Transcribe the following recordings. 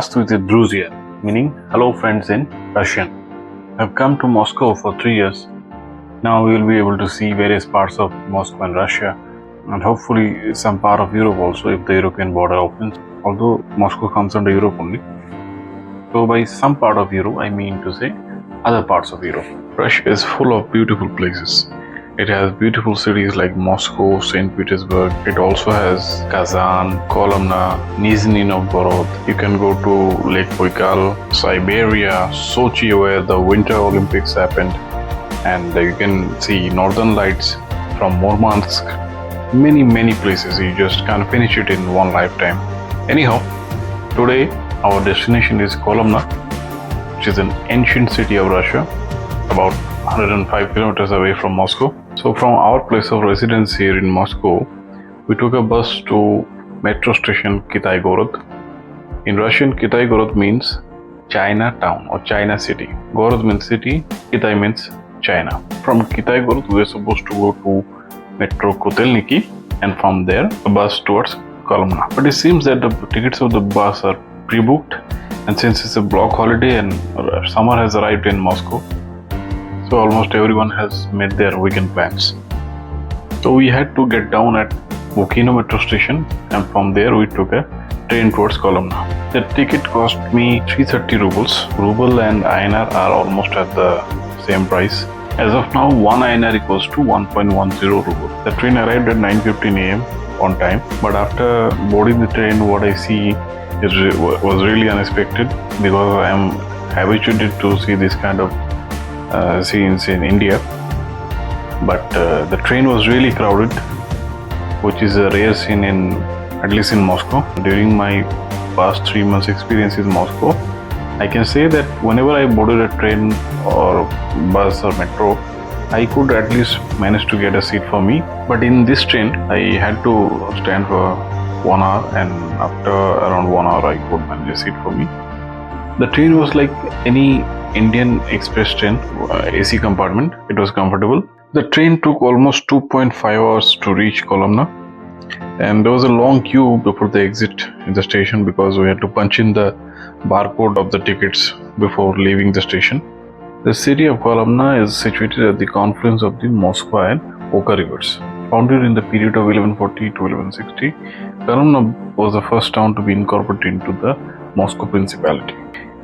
Здравствуйте, друзья, meaning hello friends in Russian. I've come to Moscow for 3 years. Now we will be able to see various parts of Moscow and Russia, and hopefully some part of Europe also if the European border opens, although Moscow comes under Europe only. So by some part of Europe, I mean to say other parts of Europe. Russia is full of beautiful places. It has beautiful cities like Moscow, St. Petersburg. It also has Kazan, Kolomna, Nizhny Novgorod. You can go to Lake Baikal, Siberia, Sochi where the Winter Olympics happened. And you can see northern lights from Murmansk. Many places. You just can't finish it in one lifetime. Anyhow, today our destination is Kolomna, which is an ancient city of Russia, about 105 kilometers away from Moscow. So from our place of residence here in Moscow, we took a bus to metro station Kitai-Gorod. In Russian, Kitai-Gorod means China town or China city. Gorod means city, Kitai means China. From Kitai-Gorod, we were supposed to go to metro Kotelniki and from there a bus towards Kolomna. But it seems that the tickets of the bus are pre-booked, and since it's a block holiday and summer has arrived in Moscow, so almost everyone has made their weekend plans. So we had to get down at Bukino metro station and from there we took a train towards Kolomna. The ticket cost me 330 rubles. Ruble and INR are almost at the same price. As of now, 1 INR equals to 1.10 ruble. The train arrived at 9:15 am on time, but after boarding the train, what I see was really unexpected because I am habituated to see this kind of scenes in India, but the train was really crowded, which is a rare scene at least in Moscow. During my past 3 months experience in Moscow, I can say that whenever I boarded a train or bus or metro, I could at least manage to get a seat for me. But in this train, I had to stand for 1 hour, and after around 1 hour, I could manage a seat for me. The train was like any Indian express train, AC compartment. It was comfortable. The train took almost 2.5 hours to reach Kolomna, and there was a long queue before the exit in the station because we had to punch in the barcode of the tickets before leaving the station. The city of Kolomna is situated at the confluence of the Moskva and Oka rivers. Founded in the period of 1140 to 1160, Kolomna was the first town to be incorporated into the Moscow Principality.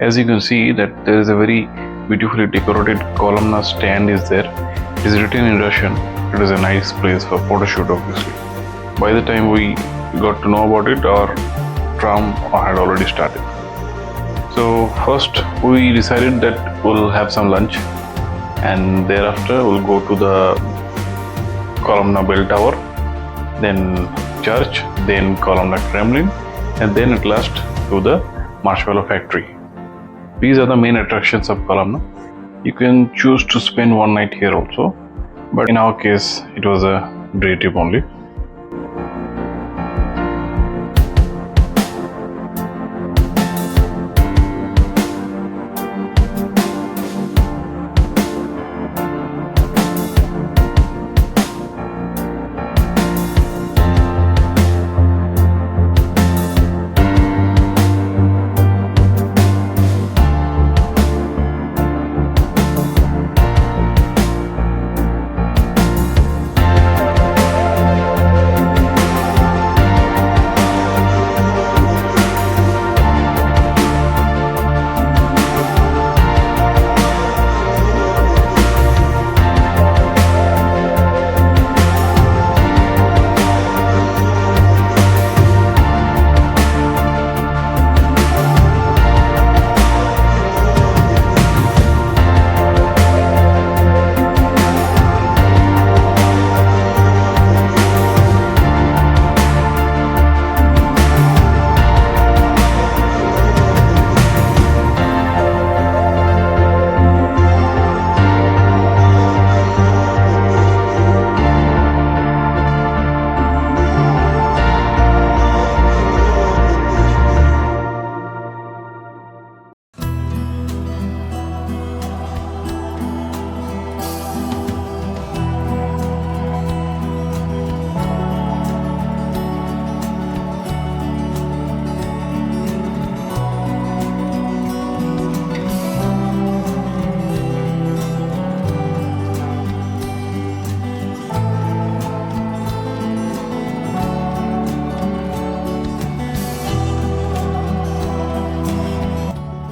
As you can see that there is a very beautifully decorated Kolomna stand is there. It is written in Russian. It is a nice place for photo shoot obviously. By the time we got to know about it, our tram had already started. So first we decided that we'll have some lunch and thereafter we'll go to the Kolomna bell tower, then church, then Kolomna Kremlin, and then at last to the Marshmallow factory. These are the main attractions of Kolomna. You can choose to spend one night here also, but in our case, it was a day trip only.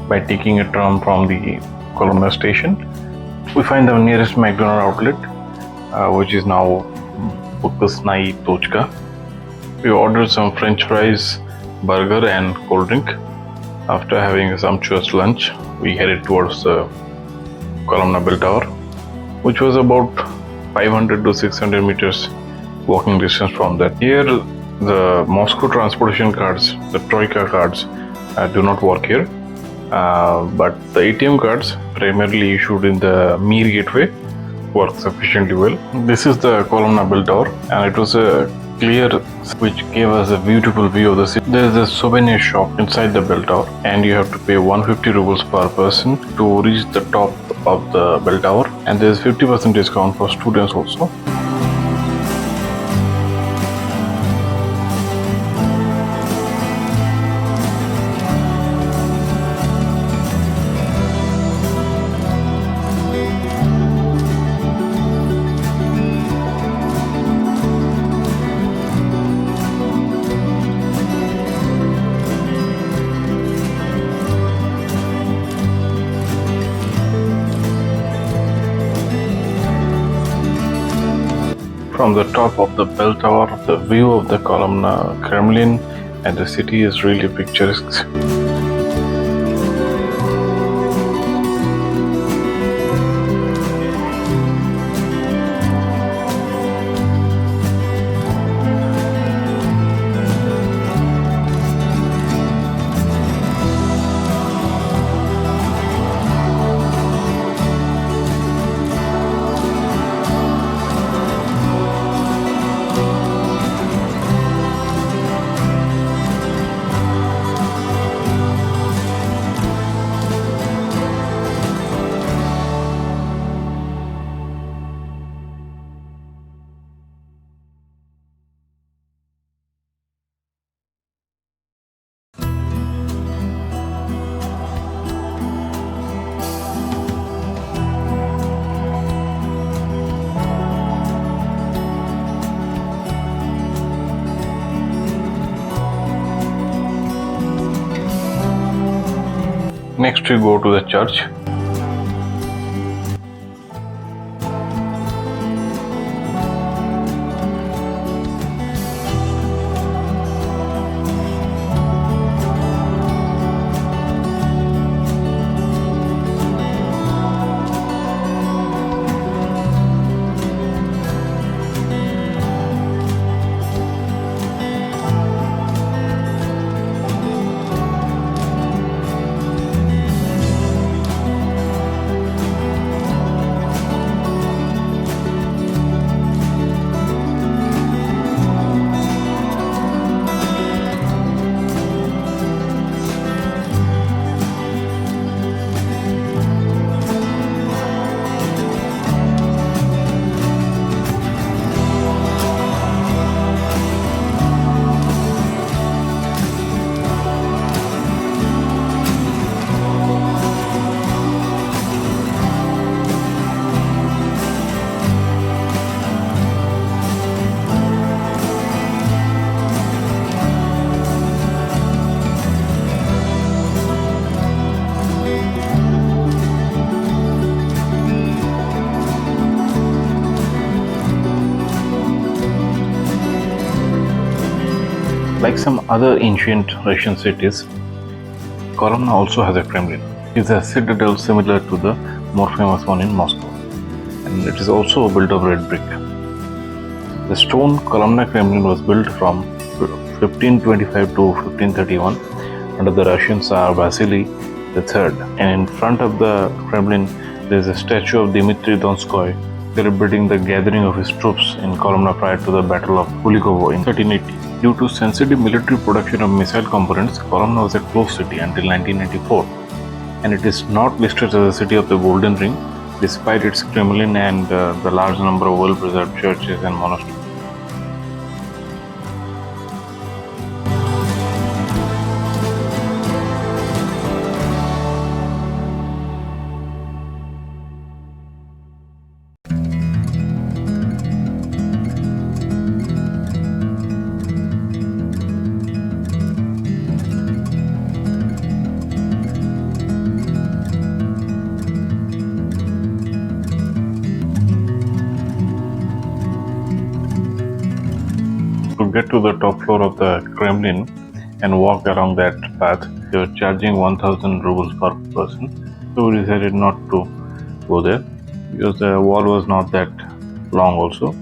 by taking a tram from the Kolomna station. We find the nearest McDonald's outlet, which is now Pukasnai Tochka. We ordered some French fries, burger, and cold drink. After having a sumptuous lunch, we headed towards the Kolomna Bell Tower, which was about 500 to 600 meters walking distance from that. Here, the Moscow transportation cards, the Troika cards, do not work here, but the ATM cards, primarily issued in the Mir gateway, work sufficiently well. This is the Kolomna Bell Tower, and it was a clear, which gave us a beautiful view of the city. There is a souvenir shop inside the bell tower, and you have to pay 150 rubles per person to reach the top of the bell tower, and there is 50% discount for students also. From the top of the bell tower, the view of the Kolomna Kremlin and the city is really picturesque. Next we go to the church. Like some other ancient Russian cities, Kolomna also has a Kremlin. It is a citadel similar to the more famous one in Moscow, and it is also built of red brick. The stone Kolomna Kremlin was built from 1525 to 1531 under the Russian Tsar Vasily III, and in front of the Kremlin there is a statue of Dmitry Donskoy celebrating the gathering of his troops in Kolomna prior to the Battle of Kulikovo in 1380. Due to sensitive military production of missile components, Kolomna was a closed city until 1994, and it is not listed as a city of the Golden Ring, despite its Kremlin and the large number of well-preserved churches and monasteries. get to the top floor of the Kremlin and walk around that path. They were charging 1000 rubles per person, so we decided not to go there because the wall was not that long also.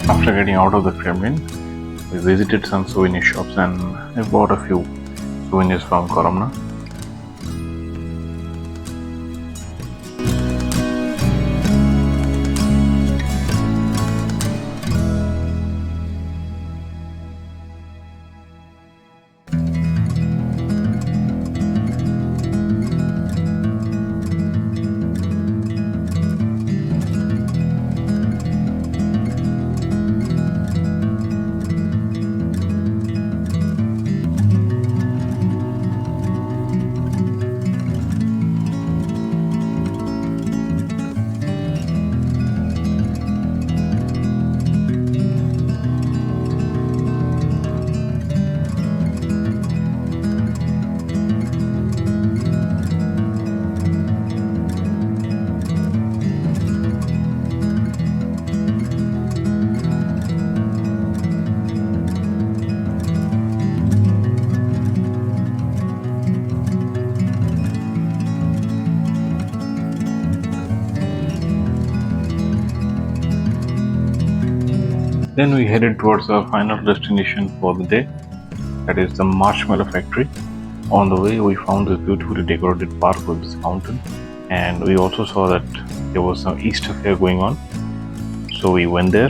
After getting out of the Kremlin, we visited some souvenir shops and I bought a few souvenirs from Kolomna. Then we headed towards our final destination for the day, that is the Marshmallow factory. On the way, we found this beautifully decorated park with this fountain, and we also saw that there was some Easter fair going on, so we went there.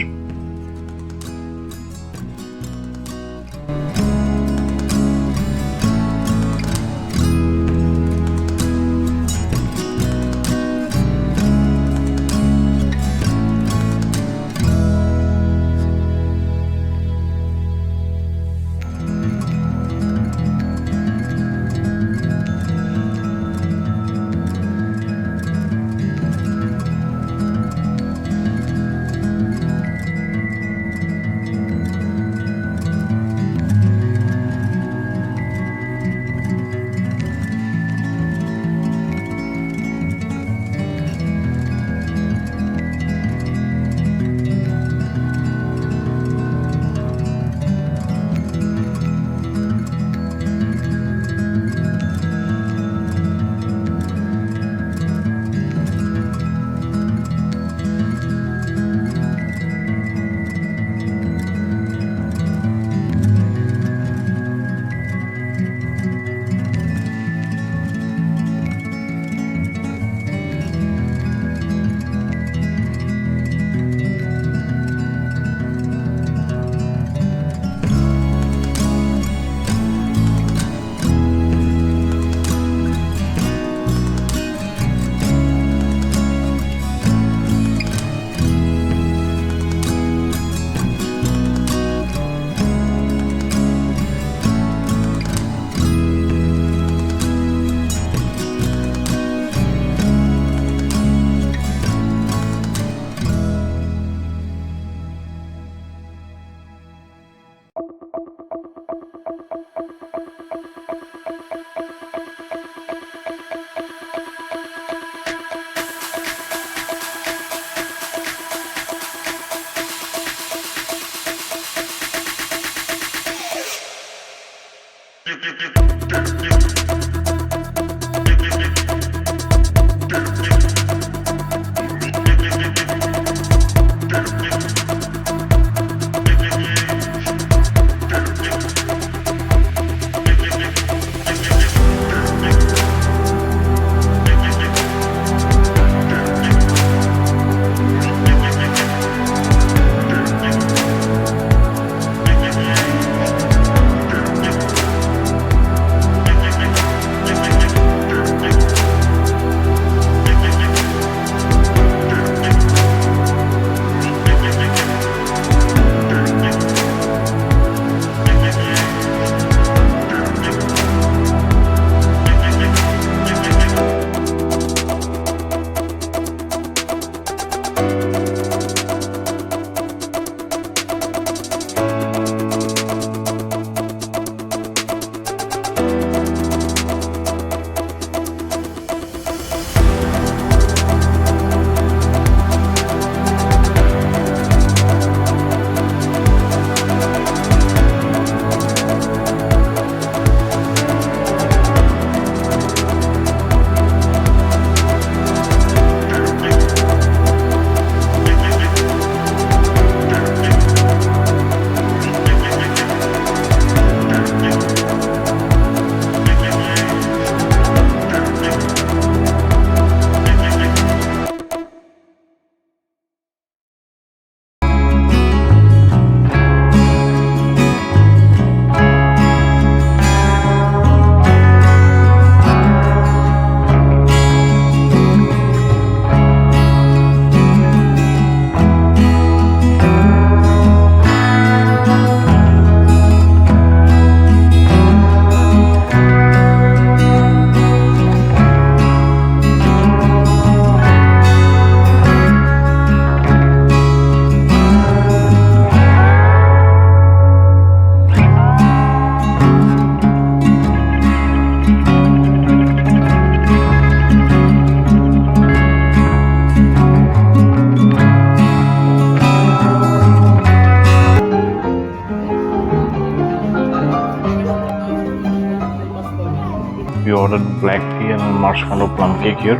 We ordered black tea and marshmallow plum cake here.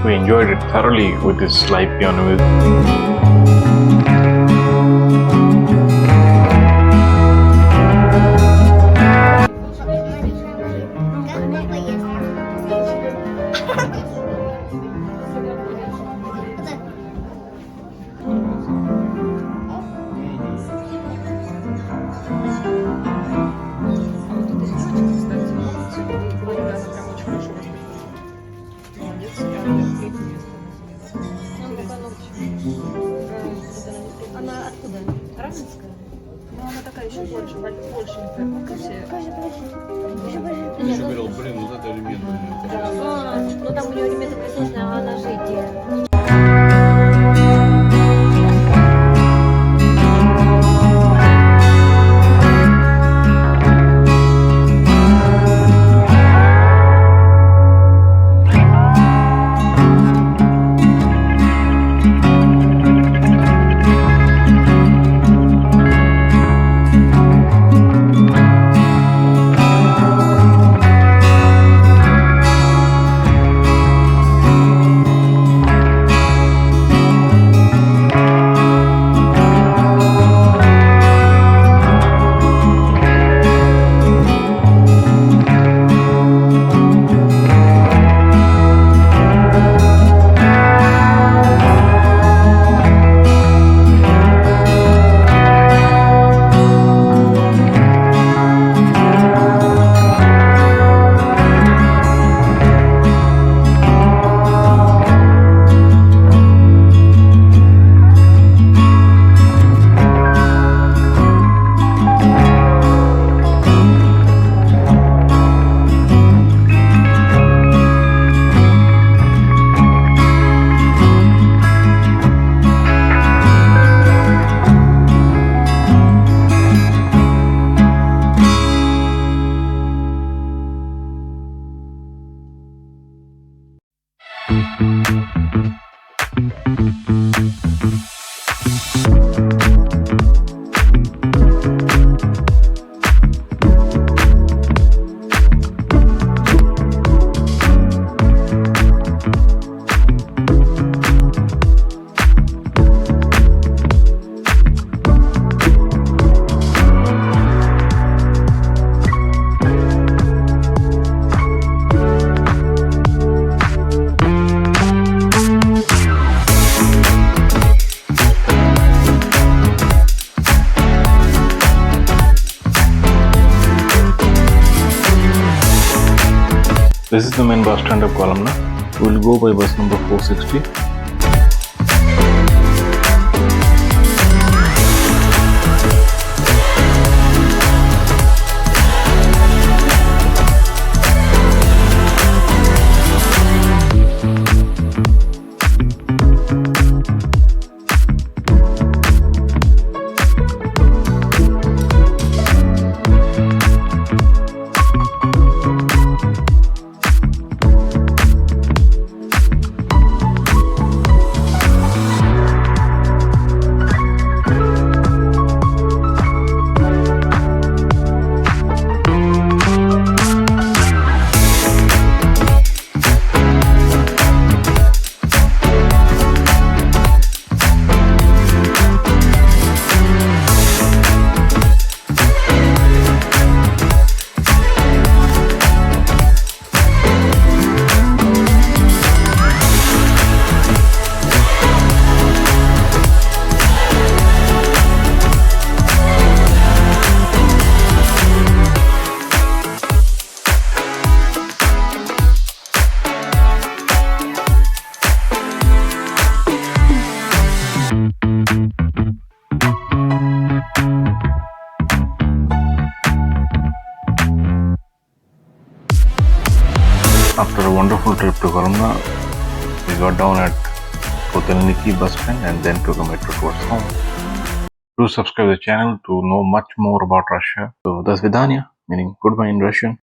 We enjoyed it thoroughly with this live piano music. Она откуда? Раменская? Ну, она такая еще больше информации. Я же говорил, блин, вот это элемент у нее. Да. Ну, там у нее элементы присутствуют, а она житие. This is the main bus stand of Kolomna. We'll go by bus number 460. After a wonderful trip to Kolomna, we got down at Kotelniki bus stand and then took a metro towards home. Do subscribe the channel to know much more about Russia. So, до свидания, meaning goodbye in Russian.